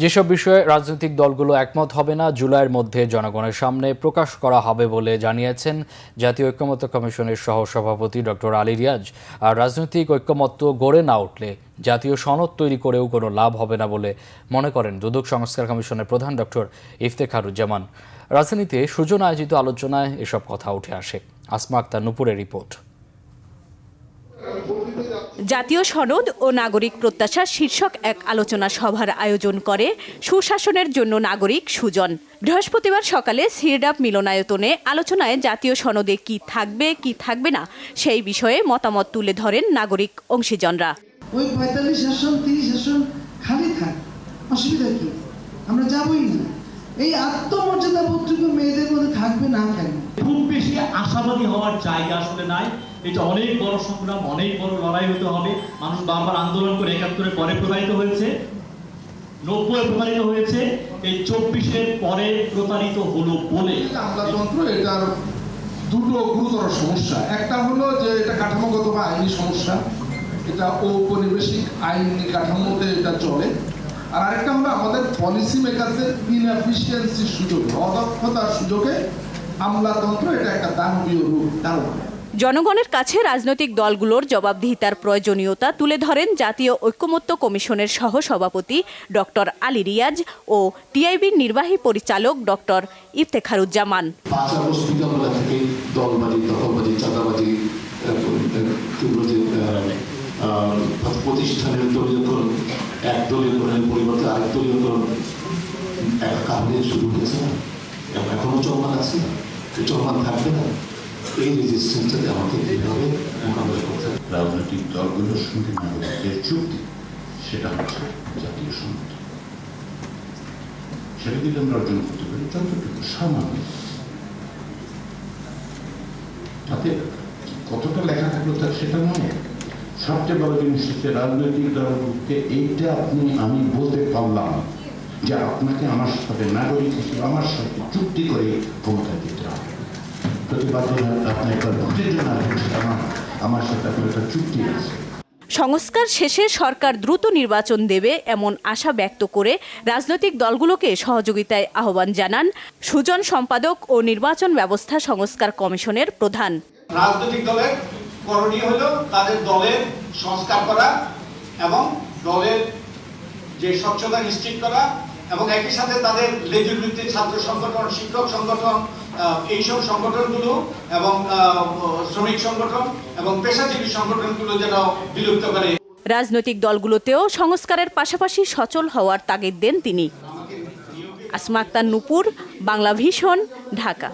যেসব বিষয়ে রাজনৈতিক দলগুলো একমত হবে না জুলাইয়ের মধ্যে জনগণের সামনে প্রকাশ করা হবে বলে জানিয়েছেন জাতীয় ঐক্যমত্য কমিশনের সহসভাপতি ডক্টর আলী রিয়াজ। আর রাজনৈতিক ঐক্যমত্য গড়ে না উঠলে জাতীয় সনদ তৈরি করেও কোনো লাভ হবে না বলে মনে করেন দুদক সংস্কার কমিশনের প্রধান ডক্টর ইফতেখারুজ্জামান। রাজধানীতে সুজন আয়োজিত আলোচনায় এসব কথা উঠে আসে। আসমা আক্তার নুপুরের রিপোর্ট। জাতীয় সনদ ও নাগরিক প্রত্যাশা শীর্ষক এক আলোচনা সভার আয়োজন করে সুশাসনের জন্য নাগরিক সুজন। বৃহস্পতিবার সকালে সিরডাপ মিলনায়তনে আলোচনায় জাতীয় সনদে কি থাকবে না সেই বিষয়ে মতামত তুলে ধরেন নাগরিক অংশীজনরা। ওই 45 আসন 30 আসন খালি থাক, অসুবিধা কি? আমরা যাবই না। এই আত্মমর্যাদা বোধটুকু মেয়েদের মধ্যে থাকবে না কেন? খুব বেশি আশাবাদী হওয়ার জায়গা আসলে নাই। এটা অনেক বড় সংগ্রাম, অনেক বড় লড়াই হতে হবে। মানুষ বারবার আন্দোলন করে 71-এর পরে প্রতারিত হয়েছে, 90-এ প্রতারিত হয়েছে, এই 24-এর পরে প্রতারিত হলো বলে। আমলাতন্ত্র এটার দুটো গুরুতর সমস্যা। একটা হলো যে এটা কাঠামোগত বা আইনি সমস্যা, এটা ঔপনিবেশিক আইনি কাঠামোতে এটা চলে। আর আরেকটা হলো আমাদের পলিসি মেকারদের ইনএফিসিয়েন্সির সুযোগে, অদক্ষতার সুযোগে আমলাতন্ত্র এটা একটা দানবীয় রূপ ধারণ করে। জনগণের কাছে রাজনৈতিক দলগুলোর জবাবদিহিতার প্রয়োজনীয়তা তুলে ধরেন জাতীয় ঐক্যমত্য কমিশনের সহসভাপতি ডক্টর আলী রিয়াজ ও টিআইবির নির্বাহী পরিচালক ডক্টর ইফতেখারুজ্জামান। প্রতিষ্ঠানের দলীয়করণ, এক দলীয়করণের পরিবর্তে আরেক দলীয়করণ একটা কারণে শুরু হয়েছে না, এখনো চলমান আছে, চলমান থাকবে না। এই রেজিস্ট্যান্সটাতে আমাকে এইভাবে মোকাবিলা করতে হবে। রাজনৈতিক দলগুলোর সঙ্গে নাগরিকদের চুক্তি, সেটা হচ্ছে জাতীয় সনদ। সেটা যদি আমরা অর্জন করতে পারি যতটুকু সামান্য, তাতে কতটা লেখা থাকলো তার সেটা নয়। সবচেয়ে বড় জিনিস হচ্ছে রাজনৈতিক দলগুলোকে এইটা আমি বলতে পারলাম যে আপনাকে আমার সাথে নাগরিক হিসেবে আমার সাথে চুক্তি করে ক্ষমতা দিতে হবে। আমার সাথে আপনার একটা চুক্তি আছে। সংস্কার শেষে সরকার দ্রুত নির্বাচন দেবে এমন আশা ব্যক্ত করে রাজনৈতিক দলগুলোকে সহযোগিতায় আহ্বান জানান সুজন সম্পাদক ও নির্বাচন ব্যবস্থা সংস্কার কমিশনের প্রধান। রাজনৈতিক দলের করণীয় হলো তাদের দলের সংস্কার করা এবং দলের যে স্বচ্ছতা নিশ্চিত করা এবং একই সাথে তাদের লেজুর ভিত্তিক ছাত্র সংগঠন, শিক্ষক সংগঠন, এইসব সংগঠনগুলো এবং শ্রমিক সংগঠন এবং পেশাজীবী সংগঠনগুলো যেন বিলুপ্ত করে। রাজনৈতিক দলগুলোতেও সংস্কারের পাশাপাশি সচল হওয়ার তাগিদ দেন তিনি। আসমা আক্তার নুপুর, বাংলা ভিশন, ঢাকা।